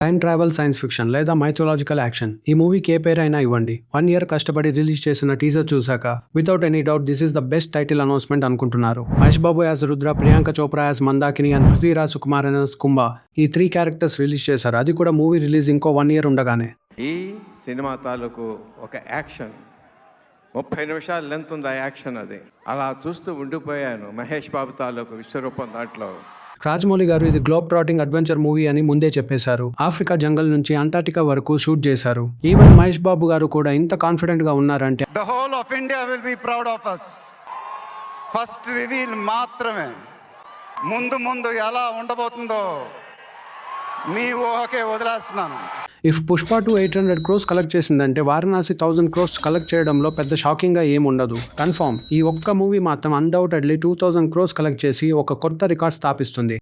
Time travel, science fiction లేదా mythological action, ఈ మూవీకి ఏ పేరైనా ఇవ్వండి. 1 year కష్టపడి రిలీజ్ చేసిన టీజర్ చూసాక without any doubt this is the best title announcement అనుకుంటున్నారు. Mahesh Babu as Rudra, Priyanka Chopra as Mandakini and Prithviraj Sukumar as Kumbha, ఈ 3 క్యారెక్టర్స్ రిలీజ్ చేశారు. అది కూడా మూవీ రిలీజ్ ఇంకో 1 year ఉండగానే. ఈ సినిమా తాలూకు ఒక యాక్షన్ 30 నిమిషాల లెంత్ ఉంది. ఆ యాక్షన్ అది అలా చూస్తూ ఉండిపోయాను. మహేష్ బాబు తాలూకు విశ్వరూపం దాంట్లో. రాజమౌళి గారు ఇది గ్లోబ్ ట్రాటింగ్ అడ్వెంచర్ మూవీ అని ముందే చెప్పేశారు. ఆఫ్రికా జంగల్ నుంచి అంటార్టికా వరకు షూట్ చేశారు. ఈవెన్ మహేష్ బాబు గారు కూడా ఇంత కాన్ఫిడెంట్ గా ఉన్నారంటే The whole of India will be proud of us. First reveal మాత్రమే. ముందు ఎలా ఉండబోతుందో మీ ఊహకే వదిలేస్తున్నాను. ఇఫ్ పుష్ప 2 800 crores కలెక్ట్ చేసిందంటే వారణాసి 1000 crores కలెక్ట్ చేయడంలో పెద్ద షాకింగ్ గా ఏముండదు. కన్ఫర్మ్ ఈ ఒక్క మూవీ మాత్రం అన్డౌటెడ్లీ 2000 crores కలెక్ట్ చేసి ఒక కొత్త రికార్డ్ స్థాపిస్తుంది.